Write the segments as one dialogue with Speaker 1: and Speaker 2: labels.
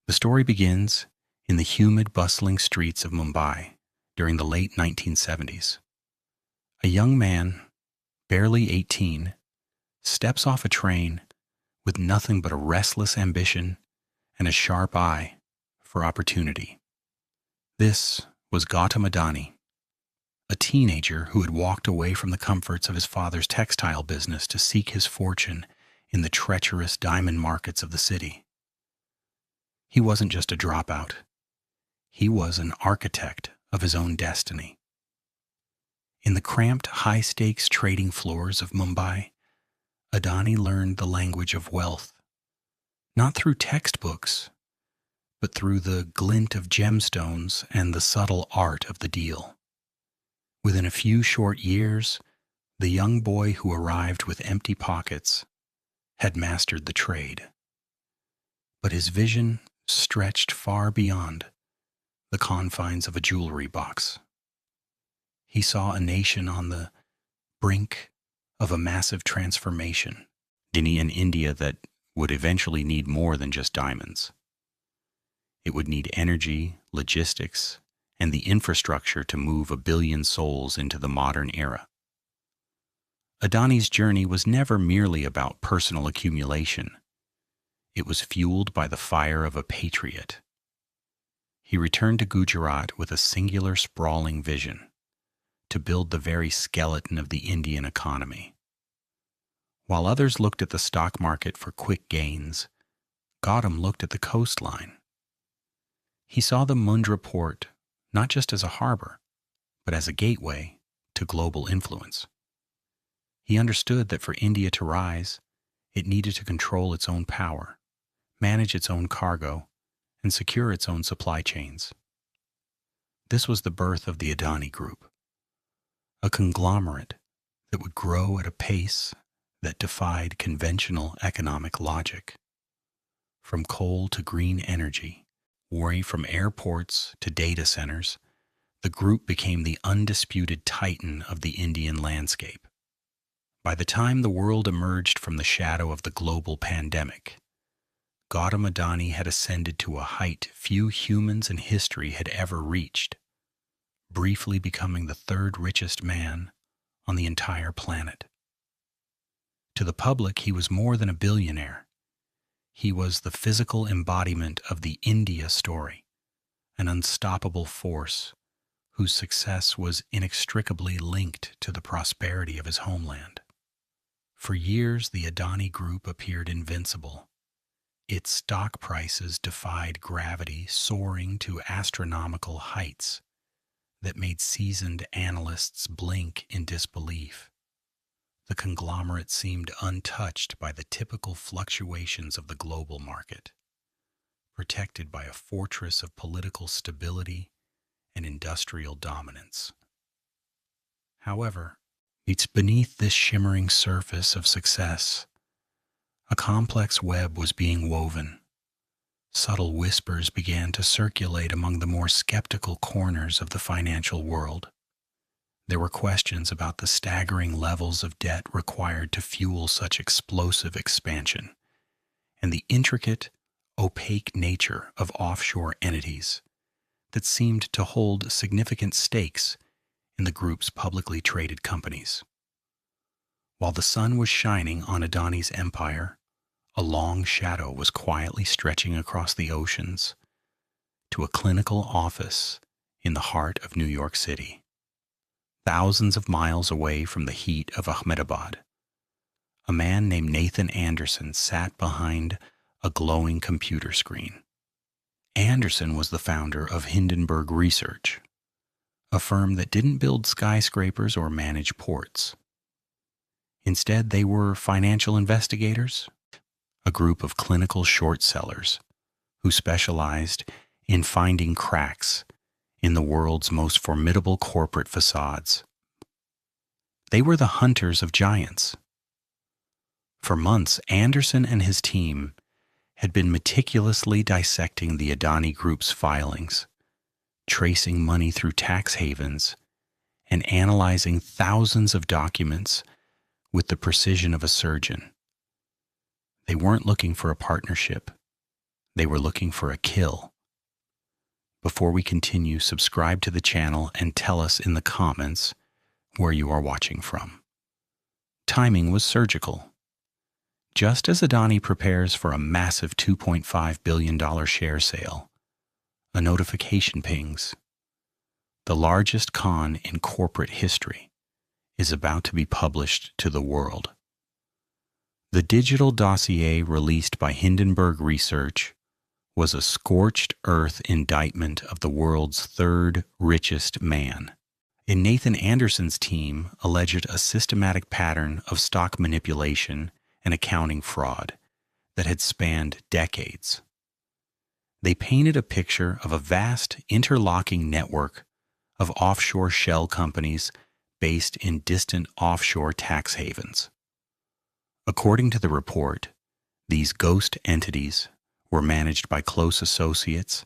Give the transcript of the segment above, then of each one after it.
Speaker 1: The story begins in the humid, bustling streets of Mumbai during the late 1970s. A young man, barely 18, steps off a train with nothing but a restless ambition and a sharp eye for opportunity. This was Gautam Adani, a teenager who had walked away from the comforts of his father's textile business to seek his fortune in the treacherous diamond markets of the city. He wasn't just a dropout. He was an architect of his own destiny. In the cramped, high-stakes trading floors of Mumbai, Adani learned the language of wealth, not through textbooks, but through the glint of gemstones and the subtle art of the deal. Within a few short years, the young boy who arrived with empty pockets had mastered the trade. But his vision stretched far beyond the confines of a jewelry box. He saw a nation on the brink of a massive transformation, an India that would eventually need more than just diamonds. It would need energy, logistics, and the infrastructure to move 1 billion souls into the modern era. Adani's journey was never merely about personal accumulation. It was fueled by the fire of a patriot. He returned to Gujarat with a singular, sprawling vision to build the very skeleton of the Indian economy. While others looked at the stock market for quick gains, Gautam looked at the coastline. He saw the Mundra port not just as a harbor, but as a gateway to global influence. He understood that for India to rise, it needed to control its own power, manage its own cargo, and secure its own supply chains. This was the birth of the Adani Group, a conglomerate that would grow at a pace that defied conventional economic logic. From coal to green energy, from airports to data centers, the group became the undisputed titan of the Indian landscape. By the time the world emerged from the shadow of the global pandemic, Gautam Adani had ascended to a height few humans in history had ever reached, briefly becoming the third richest man on the entire planet. To the public, he was more than a billionaire. He was the physical embodiment of the India story, an unstoppable force whose success was inextricably linked to the prosperity of his homeland. For years, the Adani Group appeared invincible. Its stock prices defied gravity, soaring to astronomical heights that made seasoned analysts blink in disbelief. The conglomerate seemed untouched by the typical fluctuations of the global market, protected by a fortress of political stability and industrial dominance. However, it's beneath this shimmering surface of success, a complex web was being woven. Subtle whispers began to circulate among the more skeptical corners of the financial world. There were questions about the staggering levels of debt required to fuel such explosive expansion, and the intricate, opaque nature of offshore entities that seemed to hold significant stakes in the group's publicly traded companies. While the sun was shining on Adani's empire, a long shadow was quietly stretching across the oceans to a clinical office in the heart of New York City. Thousands of miles away from the heat of Ahmedabad, a man named Nathan Anderson sat behind a glowing computer screen. Anderson was the founder of Hindenburg Research, a firm that didn't build skyscrapers or manage ports. Instead, they were financial investigators, a group of clinical short sellers who specialized in finding cracks in the world's most formidable corporate facades. They were the hunters of giants. For months, Anderson and his team had been meticulously dissecting the Adani Group's filings, tracing money through tax havens, and analyzing thousands of documents with the precision of a surgeon. They weren't looking for a partnership. They were looking for a kill. Before we continue, subscribe to the channel and tell us in the comments where you are watching from. Timing was surgical. Just as Adani prepares for a massive $2.5 billion share sale, a notification pings. The largest con in corporate history is about to be published to the world. The digital dossier released by Hindenburg Research was a scorched earth indictment of the world's third richest man. In Nathan Anderson's team alleged a systematic pattern of stock manipulation and accounting fraud that had spanned decades. They painted a picture of a vast interlocking network of offshore shell companies based in distant offshore tax havens. According to the report, these ghost entities were managed by close associates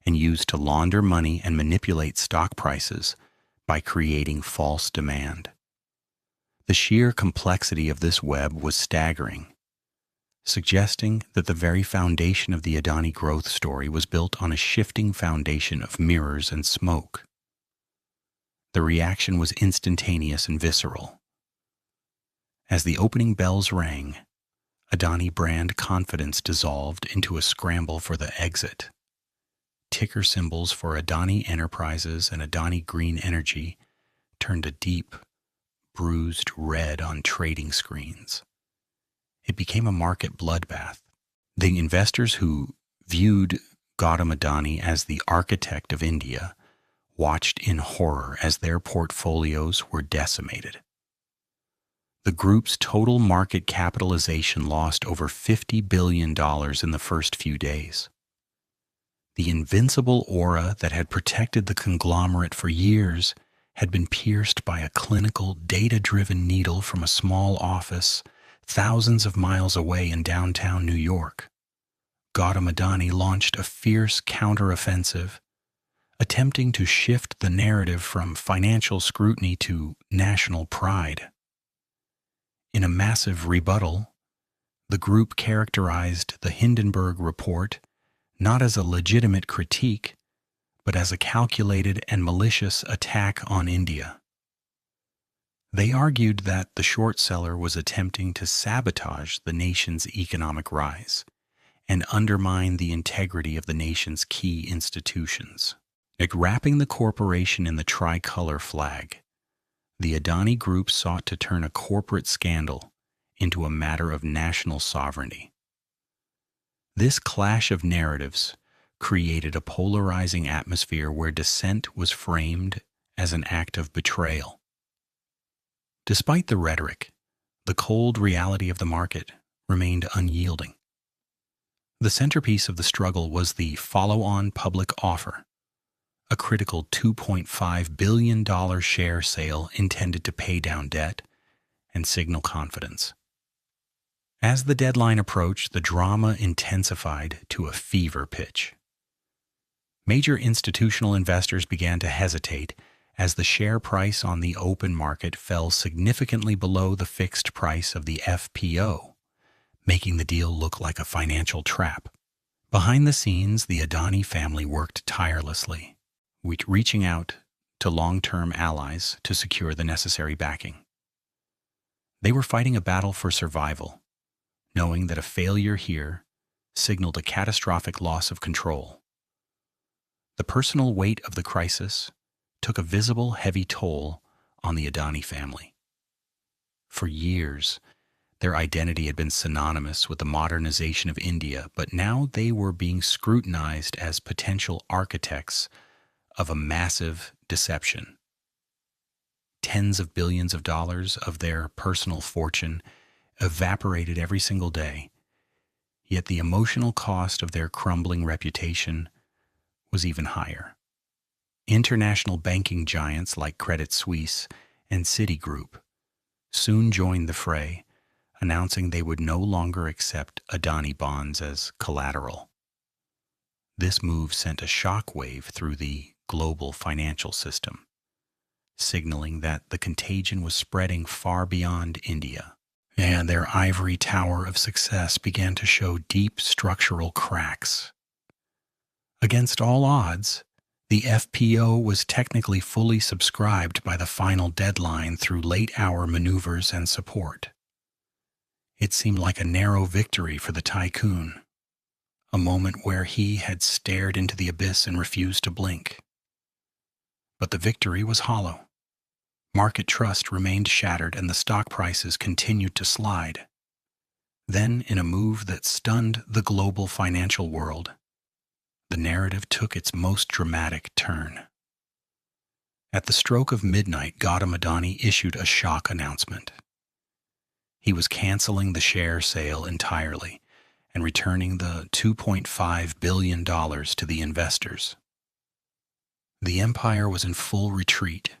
Speaker 1: and used to launder money and manipulate stock prices by creating false demand. The sheer complexity of this web was staggering, suggesting that the very foundation of the Adani growth story was built on a shifting foundation of mirrors and smoke. The reaction was instantaneous and visceral. As the opening bells rang, Adani brand confidence dissolved into a scramble for the exit. Ticker symbols for Adani Enterprises and Adani Green Energy turned a deep, bruised red on trading screens. It became a market bloodbath. The investors who viewed Gautam Adani as the architect of India watched in horror as their portfolios were decimated. The group's total market capitalization lost over $50 billion in the first few days. The invincible aura that had protected the conglomerate for years had been pierced by a clinical, data-driven needle from a small office thousands of miles away in downtown New York. Gautam Adani launched a fierce counteroffensive, attempting to shift the narrative from financial scrutiny to national pride. In a massive rebuttal, the group characterized the Hindenburg report not as a legitimate critique, but as a calculated and malicious attack on India. They argued that the short seller was attempting to sabotage the nation's economic rise and undermine the integrity of the nation's key institutions. Wrapping the corporation in the tricolor flag, the Adani Group sought to turn a corporate scandal into a matter of national sovereignty. This clash of narratives created a polarizing atmosphere where dissent was framed as an act of betrayal. Despite the rhetoric, the cold reality of the market remained unyielding. The centerpiece of the struggle was the follow-on public offer, a critical $2.5 billion share sale intended to pay down debt and signal confidence. As the deadline approached, the drama intensified to a fever pitch. Major institutional investors began to hesitate as the share price on the open market fell significantly below the fixed price of the FPO, making the deal look like a financial trap. Behind the scenes, the Adani family worked tirelessly, reaching out to long-term allies to secure the necessary backing. They were fighting a battle for survival, knowing that a failure here signaled a catastrophic loss of control. The personal weight of the crisis took a visible, heavy toll on the Adani family. For years, their identity had been synonymous with the modernization of India, but now they were being scrutinized as potential architects of a massive deception. Tens of billions of dollars of their personal fortune evaporated every single day, yet the emotional cost of their crumbling reputation was even higher. International banking giants like Credit Suisse and Citigroup soon joined the fray, announcing they would no longer accept Adani bonds as collateral. This move sent a shockwave through the global financial system, signaling that the contagion was spreading far beyond India. and their ivory tower of success began to show deep structural cracks. Against all odds, the FPO was technically fully subscribed by the final deadline through late-hour maneuvers and support. It seemed like a narrow victory for the tycoon, a moment where he had stared into the abyss and refused to blink. But the victory was hollow. Market trust remained shattered and the stock prices continued to slide. Then, in a move that stunned the global financial world, the narrative took its most dramatic turn. At the stroke of midnight, Gautam Adani issued a shock announcement. He was canceling the share sale entirely and returning the $2.5 billion to the investors. The empire was in full retreat,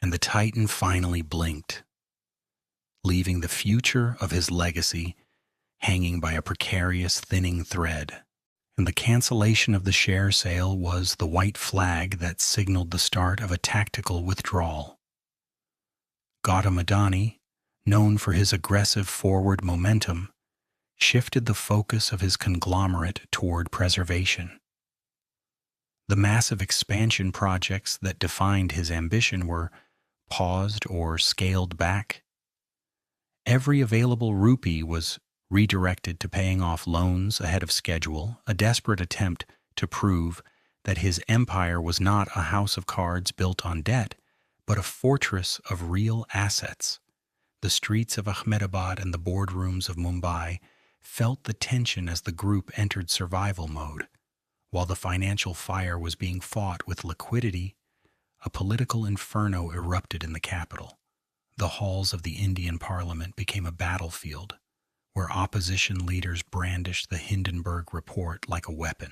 Speaker 1: and the Titan finally blinked, leaving the future of his legacy hanging by a precarious thinning thread. And the cancellation of the share sale was the white flag that signaled the start of a tactical withdrawal. Gautam Adani, known for his aggressive forward momentum, shifted the focus of his conglomerate toward preservation. The massive expansion projects that defined his ambition were paused or scaled back. Every available rupee was redirected to paying off loans ahead of schedule, a desperate attempt to prove that his empire was not a house of cards built on debt, but a fortress of real assets. The streets of Ahmedabad and the boardrooms of Mumbai felt the tension as the group entered survival mode. While the financial fire was being fought with liquidity, a political inferno erupted in the capital. The halls of the Indian Parliament became a battlefield, where opposition leaders brandished the Hindenburg Report like a weapon.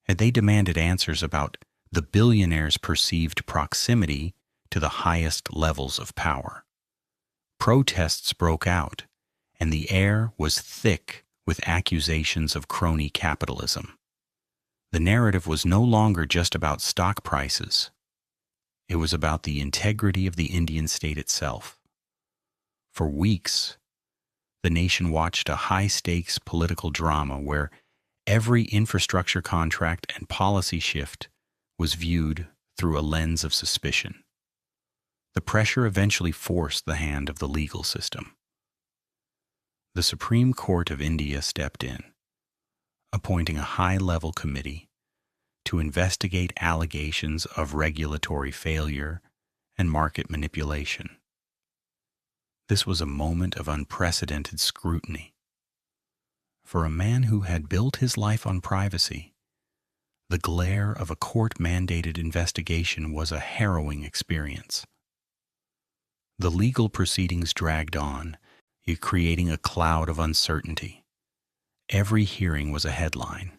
Speaker 1: And they demanded answers about the billionaire's perceived proximity to the highest levels of power. Protests broke out, and the air was thick with accusations of crony capitalism. The narrative was no longer just about stock prices. It was about the integrity of the Indian state itself. For weeks, the nation watched a high-stakes political drama where every infrastructure contract and policy shift was viewed through a lens of suspicion. The pressure eventually forced the hand of the legal system. The Supreme Court of India stepped in, appointing a high-level committee to investigate allegations of regulatory failure and market manipulation. This was a moment of unprecedented scrutiny. For a man who had built his life on privacy, the glare of a court-mandated investigation was a harrowing experience. The legal proceedings dragged on, creating a cloud of uncertainty. Every hearing was a headline.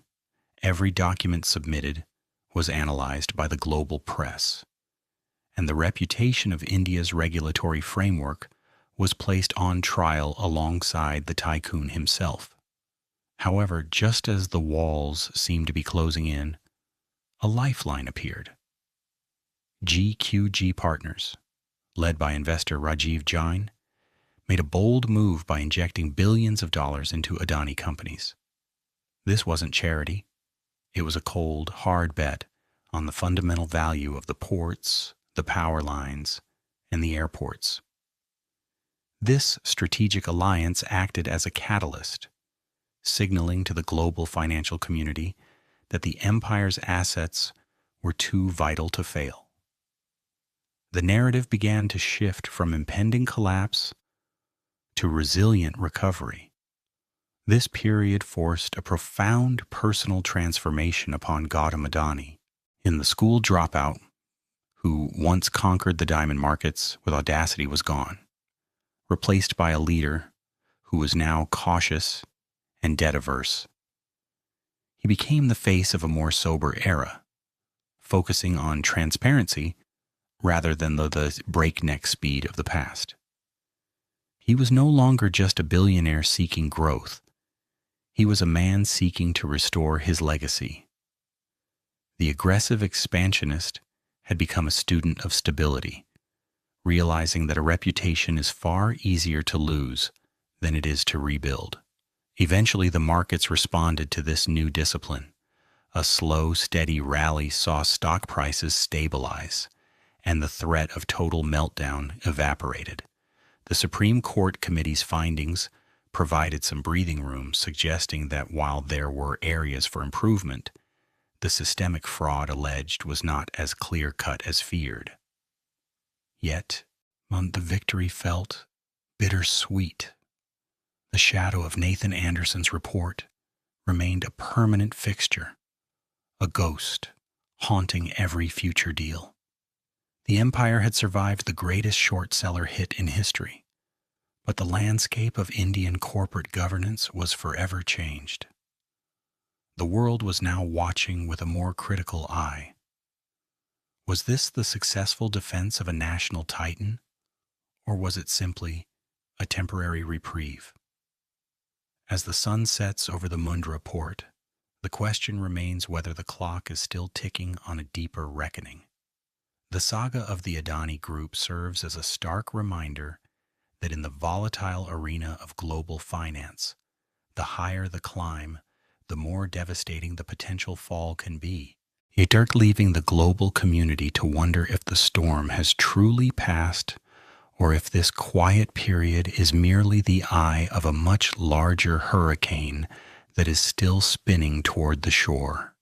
Speaker 1: Every document submitted was analyzed by the global press, and the reputation of India's regulatory framework was placed on trial alongside the tycoon himself. However, just as the walls seemed to be closing in, a lifeline appeared. GQG Partners, led by investor Rajiv Jain, made a bold move by injecting billions of dollars into Adani companies. This wasn't charity. It was a cold, hard bet on the fundamental value of the ports, the power lines, and the airports. This strategic alliance acted as a catalyst, signaling to the global financial community that the empire's assets were too vital to fail. The narrative began to shift from impending collapse to resilient recovery. This period forced a profound personal transformation upon Gautam Adani. In the school dropout, who once conquered the diamond markets with audacity, was gone, replaced by a leader who was now cautious and debt-averse. He became the face of a more sober era, focusing on transparency rather than the breakneck speed of the past. He was no longer just a billionaire seeking growth. He was a man seeking to restore his legacy. The aggressive expansionist had become a student of stability, realizing that a reputation is far easier to lose than it is to rebuild. Eventually, the markets responded to this new discipline. A slow, steady rally saw stock prices stabilize, and the threat of total meltdown evaporated. The Supreme Court Committee's findings provided some breathing room, suggesting that while there were areas for improvement, the systemic fraud alleged was not as clear-cut as feared. Yet, the victory felt bittersweet. The shadow of Nathan Anderson's report remained a permanent fixture, a ghost haunting every future deal. The empire had survived the greatest short-seller hit in history, but the landscape of Indian corporate governance was forever changed. The world was now watching with a more critical eye. Was this the successful defense of a national titan, or was it simply a temporary reprieve? As the sun sets over the Mundra port, the question remains whether the clock is still ticking on a deeper reckoning. The saga of the Adani Group serves as a stark reminder that in the volatile arena of global finance, the higher the climb, the more devastating the potential fall can be. Leaving the global community to wonder if the storm has truly passed or if this quiet period is merely the eye of a much larger hurricane that is still spinning toward the shore.